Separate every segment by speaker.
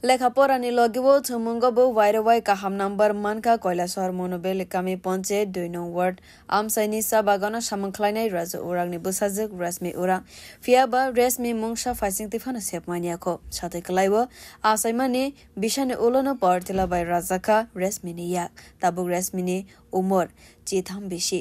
Speaker 1: लेखापरानि लगिबो थुमुंगबो वाइरवाइ काहाम number मानका Kailashahar মনোবেল কামি পঞ্চে 2 নং word আমসাইनि सा बागानाव सामंख्लायनाय राजु उरांनि बोसाजोक रेशमि उरां फियाबा रेशमि मुंसा फाइसिं तिफानो सेपमानियाखौ साथै कलाइबो आसाइमानि बिशानि उलोनो पार्टिला बाय राजाका रेशमिनि याक ताबुक रेशमिनि उमर चिथाम बिशी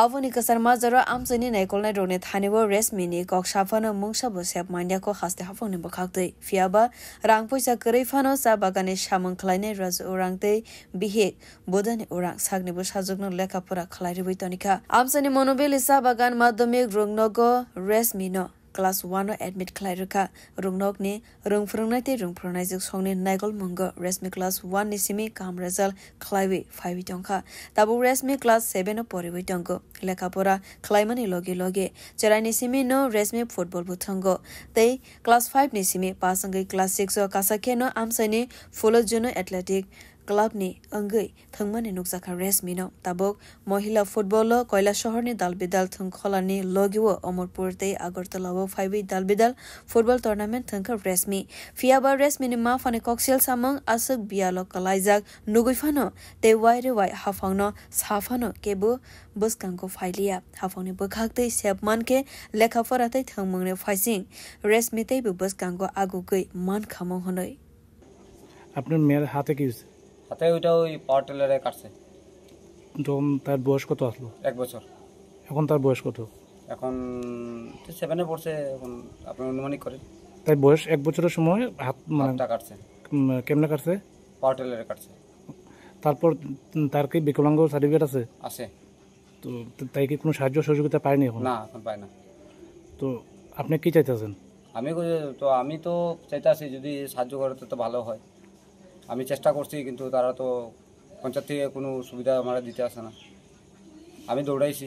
Speaker 1: आवनि कसर माजरा आमसाइनि नायकलनाय रोगनि थानिबो रेशमिनि कक्साफानो मुंसाबो सेपमानियाखौ हास्ते हाफंनि बखाक्दै फियाबा रां पैसा करेफानो सा बागानि सामंख्लायनाय राजु उरांतै बिहेक बोदानि उरां सागनिबो साजुगनो लेखाफोरा खलायरिबै तनिका आमसाइनि मनोबेलि सा बागान माध्यमिक रुंनगो रेशमिनो क्लास 1 एडमिट खलायरखा रुंनगनि रुंफुरंनायते रुंफुरंनायजों संनि नायगल मंगो रेशमि क्लास 1 नि सिमी काम रिजल्ट खलायबै 5 टंका ताबु रेशमि क्लास 7 परिबै टंगो लेखाफोरा खलायमानि लगे लगे चराइनि सिमी नो रेशमि फुटबल बुथंगो तै क्लास 5 नि सिमी पासंगै क्लास 6 कासाखेनो आमसाइनि फुलजुनो एथलेटिक क्लाबनि अंगै थंमानि नुकसाखा रेशमिनो ताबुक महिला फुटबल কৈলাসহরनि दालबिदाल थंखलानि लगिवो अमरपुरते आगरतलावो 5 दालबिदाल फुटबल टूर्नामेंट थंखा रेशमि फियाबा रेशमिनि माफानि कक्सेल सामंग आसुक बियालो कलाइजाक नुगैफानो ते वाइरे वाइ हाफांनो साफानो केबो बसकांगो फाइलिया हाफांनि बखाक्तै सेपमानके लेखाफोरातै थंमंने फाइसिं रेशमितेबो बसकांगो आगुगै मान खामो हनै
Speaker 2: আপনার মেয়ের হাতে কি হয়েছে
Speaker 3: হাতে ওইটা ওই পাওয়ার টিলারে কাটছে
Speaker 2: তখন তার বয়স কত আসলো
Speaker 3: 1 বছর
Speaker 2: এখন তার বয়স কত
Speaker 3: এখন 7 এ পড়ছে এখন আপনি অনুমানিক করেন
Speaker 2: তাই বয়স 1 বছরের সময় হাত
Speaker 3: হাতটা কাটছে
Speaker 2: কেমনে কাটছে
Speaker 3: পাওয়ার টিলারে কাটছে
Speaker 2: তারপর তার কি বিকলাঙ্গ সার্টিফিকেট আছে
Speaker 3: আছে
Speaker 2: তো তাই কি কোনো সাহায্য সহযোগিতা পায়নি এখন
Speaker 3: না এখন পায় না
Speaker 2: তো আপনি কি চাইতেছেন
Speaker 3: আমি তো চাইতাছি যদি সাহায্য করে তো ভালো হয় আমি চেষ্টা করছি কিন্তু তারা তো পঞ্চায়েত থেকে কোনো সুবিধা আমরা দিতে আসে না আমি দৌড়াইছি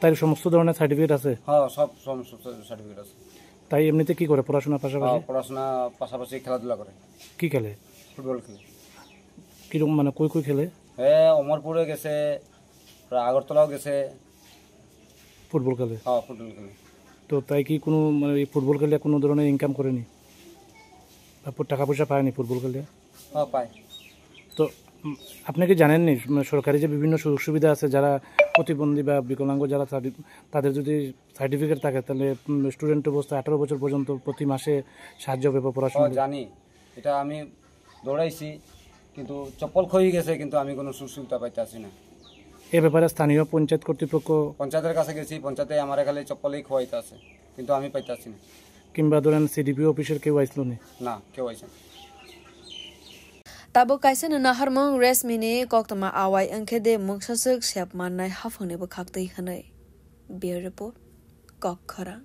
Speaker 2: তাই সমস্ত ধরনের সার্টিফিকেট আছে
Speaker 3: হ্যাঁ সব সমস্ত সার্টিফিকেট আছে
Speaker 2: তাই এমনিতে কি করে পড়াশোনা
Speaker 3: পাশাপাশি খেলাধুলা করে
Speaker 2: কি খেলে
Speaker 3: ফুটবল খেলে
Speaker 2: কিরকম মানে কই খেলে
Speaker 3: হ্যাঁ অমরপুরে গেছে আগরতলাও গেছে
Speaker 2: ফুটবল খেলে
Speaker 3: হ্যাঁ ফুটবল খেলে
Speaker 2: তো তাই কি কোনো মানে এই ফুটবল খেলে কোনো ধরনের ইনকাম করেনি তারপর টাকা পয়সা পায়নি ফুটবল খেলে
Speaker 3: হ্যাঁ পায় তো
Speaker 2: আপনি কি জানেননি সরকারি যে বিভিন্ন সুযোগ সুবিধা আছে যারা প্রতিবন্ধী বা বিকলাঙ্গ যারা তাদের যদি সার্টিফিকেট থাকে তাহলে স্টুডেন্ট অবস্থায় 18 বছর পর্যন্ত প্রতি মাসে সাহায্য হবে পড়াশোনা
Speaker 3: জানি এটা আমি দৌড়াইছি কিন্তু চপ্পল খই গেছে কিন্তু আমি কোনো সুবিধা পাইতাছি না
Speaker 2: এই ব্যাপারে স্থানীয় পঞ্চায়েত কর্তৃপক্ষ
Speaker 3: পঞ্চায়েতের কাছে গেছি পঞ্চায়েতে আমার খালি চপ্পলই খোয়াইতে আছে কিন্তু আমি পাইতাছি না
Speaker 2: কিংবা ধরেন সিডিপি অফিসের কেউ আইছিল
Speaker 3: না কেউ আইছে
Speaker 1: ताबो काइसन नाहरमंग रेशमिनि कक्तमा आवाय अंखेदे मुंगसासुक सेपमाननाय हाफंनिबो खाक्तै हनै बियर रिपोर्ट कक खरा।